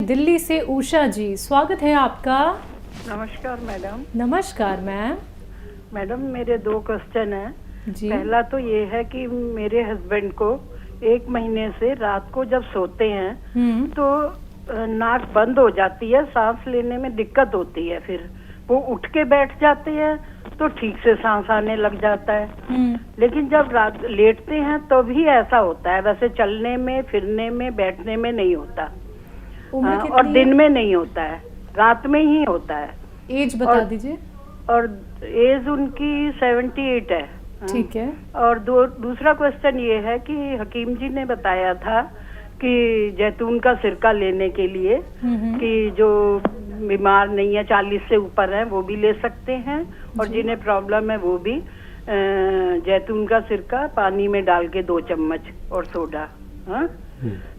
दिल्ली से उषा जी, स्वागत है आपका। नमस्कार मैडम। नमस्कार मैम। मैडम मेरे 2 क्वेश्चन हैं। जी। पहला तो ये है कि मेरे हस्बैंड को 1 महीने से रात को जब सोते हैं तो नाक बंद हो जाती है, सांस लेने में दिक्कत होती है। फिर वो उठ के बैठ जाते हैं तो ठीक से सांस आने लग जाता है, लेकिन जब रात लेटते हैं तो भी ऐसा होता है। वैसे चलने में, फिरने में, बैठने में नहीं होता। और दिन में नहीं होता है, रात में ही होता है। एज बता दीजिए। और एज उनकी 78 है। ठीक है। और दूसरा क्वेश्चन ये है कि हकीम जी ने बताया था कि जैतून का सिरका लेने के लिए कि जो बीमार नहीं है, 40 से ऊपर है, वो भी ले सकते हैं, और जिन्हें प्रॉब्लम है वो भी जैतून का सिरका पानी में डाल के 2 चम्मच और सोडा।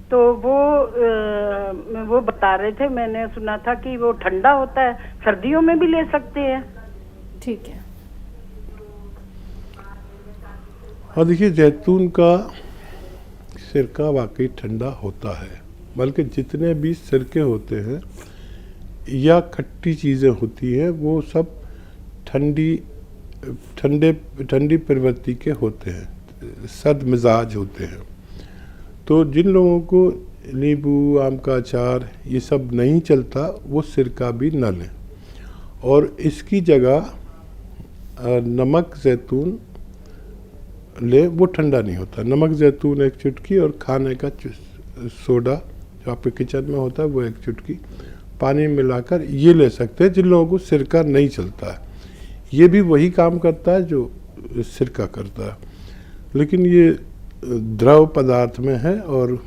तो वो बता रहे थे, मैंने सुना था कि वो ठंडा होता है, सर्दियों में भी ले सकते हैं। ठीक है। हाँ, देखिए जैतून का सिरका वाकई ठंडा होता है, बल्कि जितने भी सिरके होते हैं या खट्टी चीज़ें होती हैं वो सब ठंडी प्रवृत्ति के होते हैं, सर्द मिजाज होते हैं। तो जिन लोगों को नींबू, आम का अचार ये सब नहीं चलता वो सिरका भी न लें, और इसकी जगह नमक ज़ैतून ले, वो ठंडा नहीं होता। नमक ज़ैतून 1 चुटकी और खाने का सोडा जो आपके किचन में होता है वो 1 चुटकी पानी में मिलाकर ये ले सकते हैं जिन लोगों को सिरका नहीं चलता है। ये भी वही काम करता है जो सिरका करता है, लेकिन ये द्रव पदार्थ में है और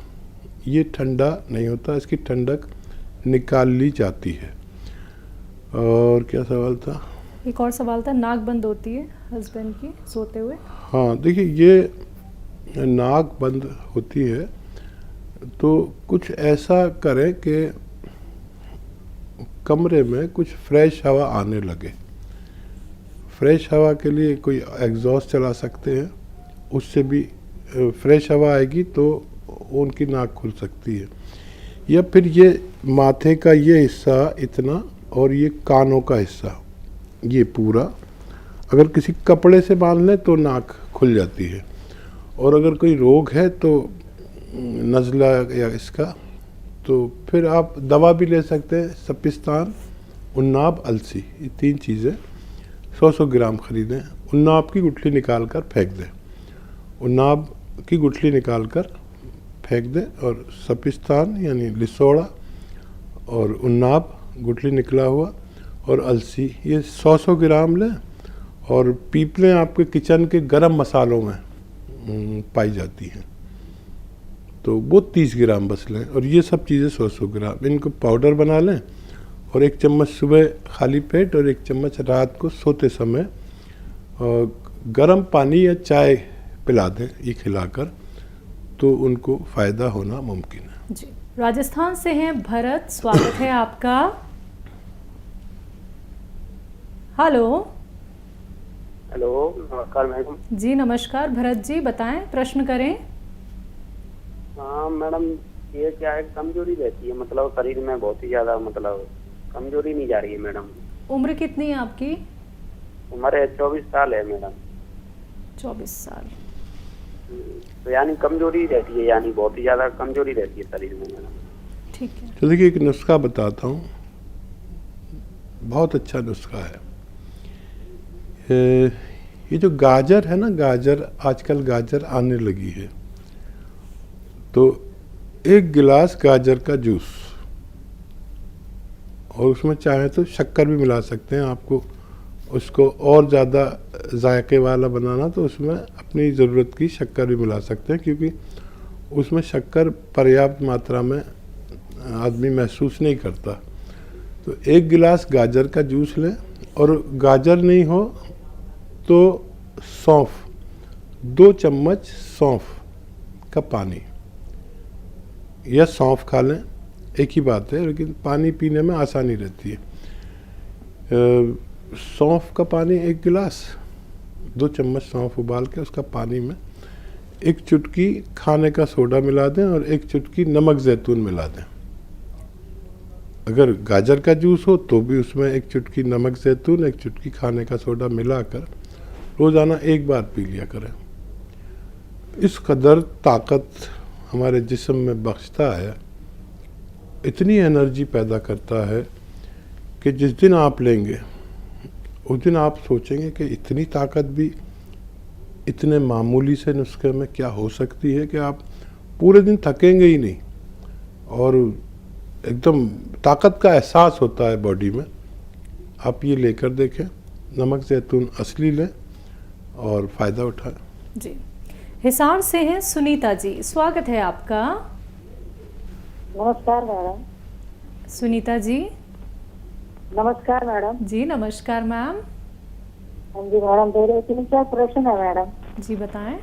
ये ठंडा नहीं होता, इसकी ठंडक निकाल ली जाती है। और क्या सवाल था? एक और सवाल था, नाक बंद होती है हस्बैंड की सोते हुए। हाँ, देखिए ये नाक बंद होती है तो कुछ ऐसा करें कि कमरे में कुछ फ्रेश हवा आने लगे। फ्रेश हवा के लिए कोई एग्जॉस्ट चला सकते हैं, उससे भी फ्रेश हवा आएगी तो उनकी नाक खुल सकती है। या फिर ये माथे का ये हिस्सा इतना और ये कानों का हिस्सा ये पूरा अगर किसी कपड़े से बांध लें तो नाक खुल जाती है। और अगर कोई रोग है तो नज़ला या इसका, तो फिर आप दवा भी ले सकते हैं। सपिस्तान, उन्नाब, अलसी, ये 3 चीज़ें 100-100 ग्राम खरीदें। उन्नाब की गुठली निकाल कर फेंक दें, उन्नाब की गुठली निकाल कर फेंक दें, और सपिस्तान यानी लिसोड़ा और उन्नाब गुठली निकला हुआ और अलसी ये 100-100 ग्राम लें। और पीपलें आपके किचन के गरम मसालों में पाई जाती हैं, तो वो 30 ग्राम बस लें। और ये सब चीज़ें 100-100 ग्राम, इनको पाउडर बना लें और 1 चम्मच सुबह खाली पेट और 1 चम्मच रात को सोते समय गरम पानी या चाय पिला दें ये खिलाकर, तो उनको फ़ायदा होना मुमकिन है। जी। राजस्थान से हैं भरत, स्वागत है आपका। हेलो। हेलो, नमस्कार मैडम। जी नमस्कार भरत जी, बताएं, प्रश्न करें। हाँ मैडम, ये क्या है, कमजोरी रहती है, मतलब शरीर में बहुत ही ज़्यादा, मतलब कमजोरी नहीं जा रही है मैडम। उम्र कितनी है आपकी? उम्र 24 साल है मैडम। 24 साल। तो यानी कमजोरी रहती है, यानी बहुत ही ज़्यादा कमजोरी रहती है शरीर में मैडम। ठीक है। तो देखिए एक नुस्खा बताता हूँ, बहुत अच्छा नुस्खा है। ये जो गाजर है ना, गाजर आजकल गाजर आने लगी है, तो 1 गिलास गाजर का जूस, और उसमें चाहे तो शक्कर भी मिला सकते हैं। आपको उसको और ज़्यादा जायके वाला बनाना तो उसमें अपनी ज़रूरत की शक्कर भी मिला सकते हैं, क्योंकि उसमें शक्कर पर्याप्त मात्रा में आदमी महसूस नहीं करता। तो 1 गिलास गाजर का जूस लें, और गाजर नहीं हो तो सौंफ, 2 चम्मच सौंफ का पानी, या सौंफ खा लें, एक ही बात है, लेकिन पानी पीने में आसानी रहती है। सौंफ का पानी 1 गिलास, 2 चम्मच सौंफ उबाल के उसका पानी में 1 चुटकी खाने का सोडा मिला दें और 1 चुटकी नमक ज़ैतून मिला दें। अगर गाजर का जूस हो तो भी उसमें एक चुटकी नमक जैतून, एक चुटकी खाने का सोडा मिलाकर रोज़ाना एक बार पी लिया करें। इस कदर ताकत हमारे जिस्म में बख्शता है, इतनी एनर्जी पैदा करता है कि जिस दिन आप लेंगे उस दिन आप सोचेंगे कि इतनी ताकत भी इतने मामूली से नुस्खे में क्या हो सकती है कि आप पूरे दिन थकेंगे ही नहीं और एकदम ताकत का एहसास होता है बॉडी में। आप ये लेकर देखें, नमक जैतून असली लें और फ़ायदा उठाएं। जी, हिसार से हैं सुनीता जी, स्वागत है आपका। नमस्कार मैडम। सुनीता जी। नमस्कार मैडम। जी नमस्कार मैम। हाँ जी मैडम, मेरे 3-4 प्रश्न है मैडम। जी बताएं।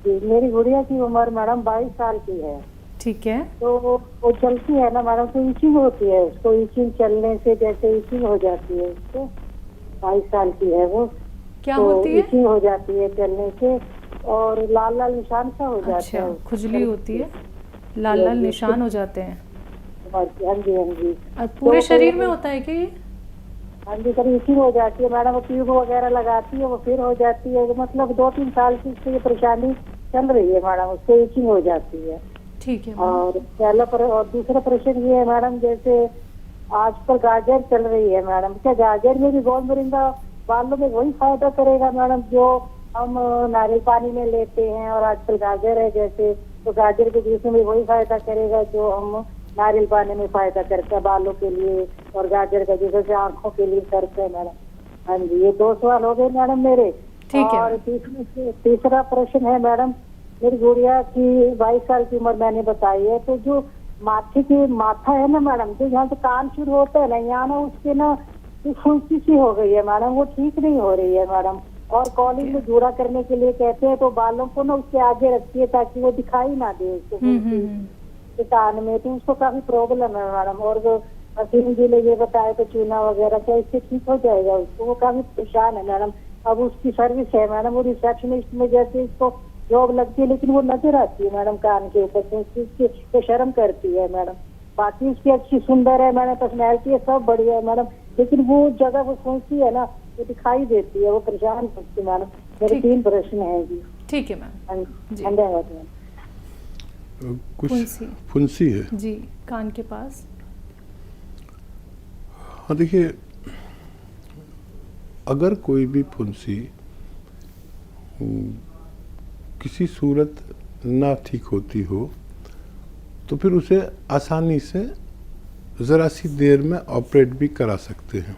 जी, मेरी गुड़िया की उम्र मैडम 22 साल की है। ठीक है। तो वो चलती है ना मैडम, तो ईचिंग होती है उसको, ईचिंग चलने से जैसे ईचिंग हो जाती है उसको। 22 साल की है वो। क्या तो होती है? ईचिंग हो जाती है चलने से और लाल लाल निशान सा हो जाता अच्छा, है। खुजली होती है, लाल लाल निशान हो जाते हैं। हाँ जी हाँ जी। और पूरे तो शरीर में होता है कि ये? हाँ जी सर, ईचिंग हो जाती है मैडम। वो ट्यूब वगैरह लगाती है, वो फिर हो जाती है। मतलब 2-3 साल से उसको ये परेशानी चल रही है मैडम, उसको ईचिंग हो जाती है। ठीक है। और और दूसरा प्रश्न ये है मैडम, जैसे आजकल गाजर चल रही है मैडम, क्या गाजर में भी गोंद मोरिंगा बालों में वही फायदा करेगा मैडम जो हम नारियल पानी में लेते हैं? और आजकल गाजर है जैसे, तो गाजर के जूस में भी वही फायदा करेगा जो हम नारियल पानी में फायदा करते हैं बालों के लिए, और गाजर का जूस आंखों के लिए करते हैं मैडम। हाँ जी, ये 2 सवाल हो गए मैडम मेरे। ठीक है। और तीसरा प्रश्न है मैडम, मेरी गुड़िया की 22 साल की उम्र मैंने बताई है, तो जो माथे की माथा है ना मैडम, जो यहाँ से कान शुरू होता है ना, यहाँ ना उसके ना फुंसी सी हो गई है मैडम, वो ठीक नहीं हो रही है मैडम। और कॉलिंग में जूड़ा करने के लिए कहते हैं, तो बालों को ना उसके आगे रखिए ताकि वो दिखाई ना दे उसको के कान में, तो उसको काफी प्रॉब्लम है मैडम। और जो हसीम जी ने ये बताया तो चूना वगैरह, क्या इससे ठीक हो जाएगा उसको? वो काफी परेशान है मैडम। अब उसकी सर्विस है मैडम, वो रिसेप्शनिस्ट में जैसे इसको जॉब लगती है, लेकिन वो नजर आती है मैडम कान के ऊपर, तो उसकी शर्म करती है मैडम। बाकी उसकी अच्छी सुंदर है मैडम, पर्सनैलिटी है, सब बढ़िया है मैडम, लेकिन वो जगह वो सोचती है ना, वो दिखाई देती है, वो परेशान करती है मैडम। मेरे 3 प्रश्न है जी। ठीक है मैम। धन्यवाद मैम। कुछ फुंसी है जी कान के पास। हाँ देखिए, अगर कोई भी फुंसी किसी सूरत ना ठीक होती हो तो फिर उसे आसानी से ज़रा सी देर में ऑपरेट भी करा सकते हैं।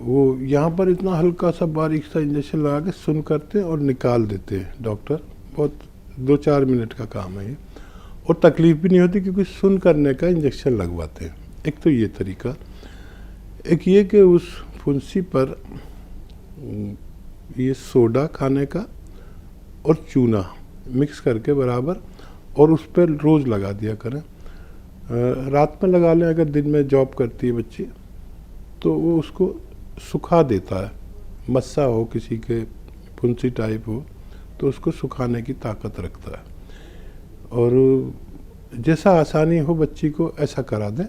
वो यहाँ पर इतना हल्का सा बारीक सा इंजेक्शन लगा के सुन करते हैं और निकाल देते हैं डॉक्टर। बहुत 2-4 मिनट का काम है ये, और तकलीफ़ भी नहीं होती क्योंकि सुन करने का इंजेक्शन लगवाते हैं। एक तो ये तरीका, एक ये कि उस फुंसी पर ये सोडा खाने का और चूना मिक्स करके बराबर, और उस पर रोज़ लगा दिया करें। रात में लगा लें, अगर दिन में जॉब करती है बच्ची तो वो उसको सुखा देता है। मस्सा हो किसी के, फुंसी टाइप हो, तो उसको सुखाने की ताकत रखता है। और जैसा आसानी हो बच्ची को ऐसा करा दें,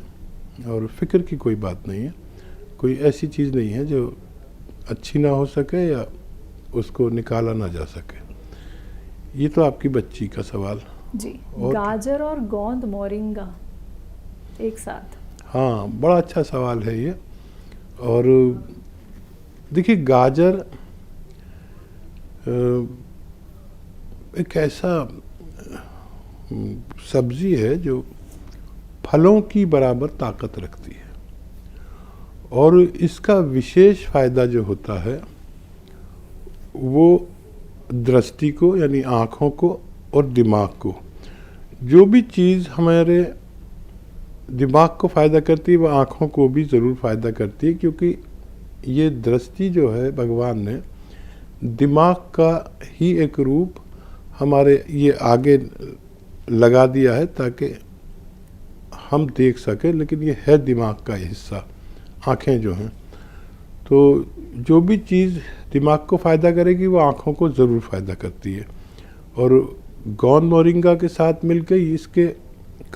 और फिक्र की कोई बात नहीं है। कोई ऐसी चीज़ नहीं है जो अच्छी ना हो सके या उसको निकाला ना जा सके। ये तो आपकी बच्ची का सवाल जी। गाजर और गोंद मोरिंगा एक साथ? हाँ, बड़ा अच्छा सवाल है ये। और देखिए, गाजर एक ऐसा सब्जी है जो फलों की बराबर ताकत रखती है, और इसका विशेष फ़ायदा जो होता है वो दृष्टि को, यानी आँखों को और दिमाग को। जो भी चीज़ हमारे दिमाग को फ़ायदा करती है वो आँखों को भी ज़रूर फ़ायदा करती है, क्योंकि ये दृष्टि जो है भगवान ने दिमाग का ही एक रूप हमारे ये आगे लगा दिया है ताकि हम देख सकें, लेकिन ये है दिमाग का हिस्सा, आँखें जो हैं। तो जो भी चीज़ दिमाग को फ़ायदा करेगी वो आँखों को ज़रूर फ़ायदा करती है। और गोंद मोरिंगा के साथ मिलकर इसके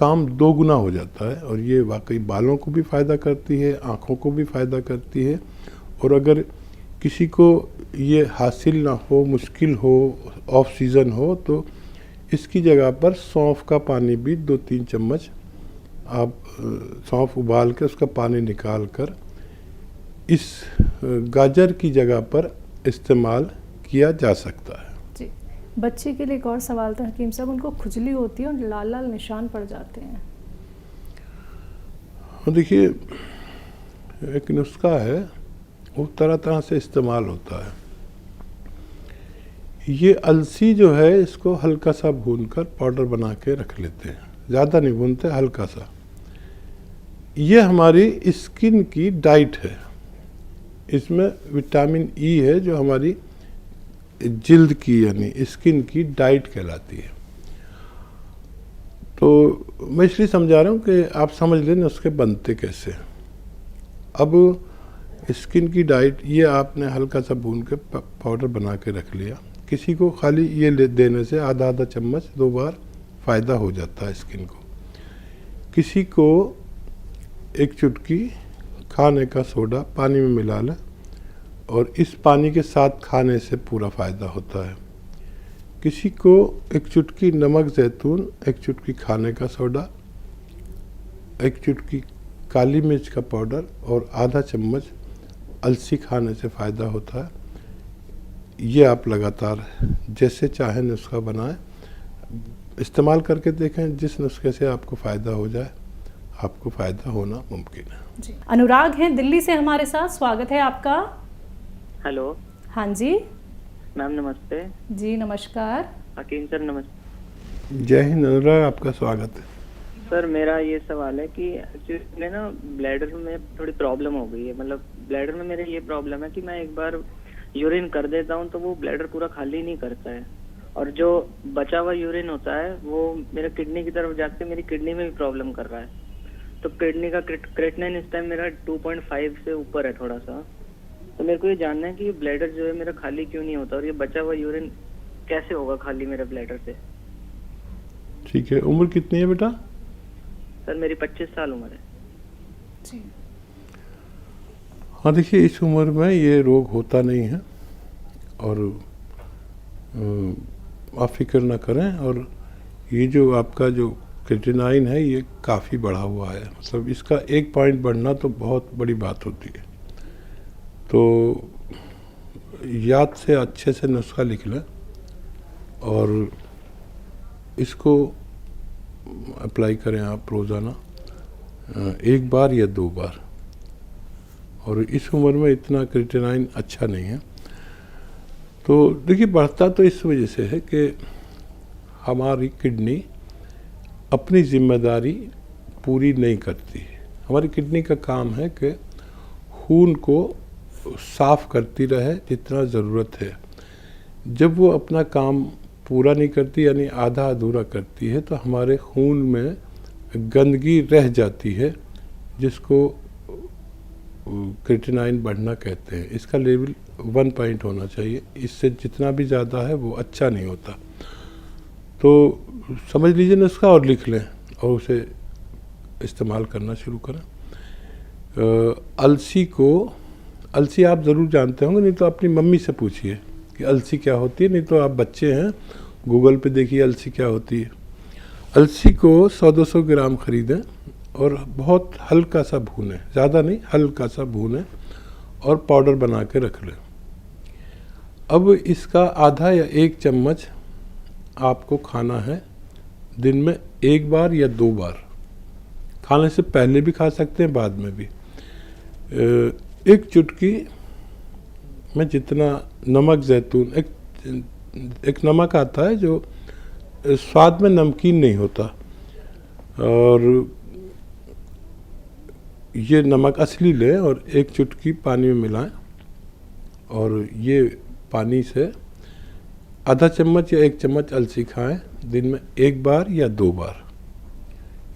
काम 2 गुना हो जाता है। और ये वाकई बालों को भी फ़ायदा करती है, आँखों को भी फ़ायदा करती है। और अगर किसी को ये हासिल ना हो, मुश्किल हो, ऑफ सीज़न हो, तो इसकी जगह पर सौंफ का पानी भी 2-3 चम्मच आप सौंफ उबाल के उसका पानी निकाल कर इस गाजर की जगह पर इस्तेमाल किया जा सकता है। जी, बच्चे के लिए एक और सवाल था हकीम साहब, उनको खुजली होती है और लाल लाल निशान पड़ जाते हैं। देखिए, एक नुस्खा है, वो तरह तरह से इस्तेमाल होता है। ये अलसी जो है, इसको हल्का सा भूनकर पाउडर बना के रख लेते हैं, ज़्यादा नहीं भूनते, हल्का सा। ये हमारी स्किन की डाइट है। इसमें विटामिन ई है जो हमारी जिल्द की यानी स्किन की डाइट कहलाती है। तो मैं इसलिए समझा रहा हूँ कि आप समझ लें उसके बनते कैसे। अब स्किन की डाइट, ये आपने हल्का सा भून के पाउडर बना के रख लिया। किसी को खाली ये देने से आधा चम्मच 2 बार फ़ायदा हो जाता है स्किन को। किसी को 1 चुटकी खाने का सोडा पानी में मिला लें और इस पानी के साथ खाने से पूरा फ़ायदा होता है। किसी को 1 चुटकी नमक ज़ैतून, 1 चुटकी खाने का सोडा, 1 चुटकी काली मिर्च का पाउडर और आधा चम्मच अलसी खाने से फ़ायदा होता है। ये आप लगातार जैसे चाहें नुस्खा बनाएं, इस्तेमाल करके देखें। जिस नुस्खे से आपको फ़ायदा हो जाए, आपको फ़ायदा होना मुमकिन है। जी, अनुराग हैं दिल्ली से हमारे साथ, स्वागत है आपका। हेलो। हाँ जी मैम नमस्ते। जी नमस्कार। हकीम सर नमस्ते। जय हिंद अनुराग, आपका स्वागत है। सर मेरा ये सवाल है कि एक्चुअली ना ब्लैडर में थोड़ी प्रॉब्लम हो गई है। मतलब ब्लैडर में मेरे ये प्रॉब्लम है कि मैं एक बार यूरिन कर देता हूँ तो वो ब्लैडर पूरा खाली नहीं करता है, और जो बचा हुआ यूरिन होता है वो मेरे किडनी की तरफ जाके मेरी किडनी में भी प्रॉब्लम कर रहा है। तो किडनी का क्रेटिनिन इस टाइम मेरा 2.5 से ऊपर है थोड़ा सा। तो मेरे को ये जानना है कि ये ब्लैडर जो है मेरा खाली क्यों नहीं होता और ये बचा हुआ यूरिन कैसे होगा खाली मेरे ब्लैडर से। ठीक है, उम्र कितनी है बेटा? सर मेरी 25 साल उम्र है। जी हाँ, देखिए इस उम्र में ये रोग होता नहीं है और आप फिक्र ना करें। और ये जो आपका जो क्रेटिनाइन है ये काफ़ी बढ़ा हुआ है, मतलब इसका 1 पॉइंट बढ़ना तो बहुत बड़ी बात होती है। तो याद से अच्छे से नुस्खा लिख लें और इसको अप्लाई करें आप रोज़ाना 1 बार या 2 बार। और इस उम्र में इतना क्रेटिनाइन अच्छा नहीं है। तो देखिए, बढ़ता तो इस वजह से है कि हमारी किडनी अपनी जिम्मेदारी पूरी नहीं करती है। हमारी किडनी का काम है कि खून को साफ करती रहे जितना ज़रूरत है। जब वो अपना काम पूरा नहीं करती यानी आधा अधूरा करती है तो हमारे खून में गंदगी रह जाती है, जिसको क्रेटिनाइन बढ़ना कहते हैं। इसका लेवल 1 पॉइंट होना चाहिए, इससे जितना भी ज़्यादा है वो अच्छा नहीं होता। तो समझ लीजिए ना इसका, और लिख लें और उसे इस्तेमाल करना शुरू करें। अलसी आप ज़रूर जानते होंगे, नहीं तो अपनी मम्मी से पूछिए कि अलसी क्या होती है, नहीं तो आप बच्चे हैं गूगल पे देखिए अलसी क्या होती है। अलसी को 100-200 ग्राम ख़रीदें और बहुत हल्का सा भूनें, ज़्यादा नहीं, हल्का सा भूनें और पाउडर बना के रख लें। अब इसका आधा या 1 चम्मच आपको खाना है दिन में 1 बार या 2 बार। खाने से पहले भी खा सकते हैं, बाद में भी। 1 चुटकी में जितना नमक ज़ैतून, एक नमक आता है जो स्वाद में नमकीन नहीं होता, और ये नमक असली लें और 1 चुटकी पानी में मिलाएं और ये पानी से आधा चम्मच या 1 चम्मच अलसी खाएं दिन में 1 बार या 2 बार।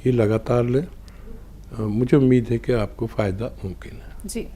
ये लगातार लें। मुझे उम्मीद है कि आपको फ़ायदा मुमकिन है। जी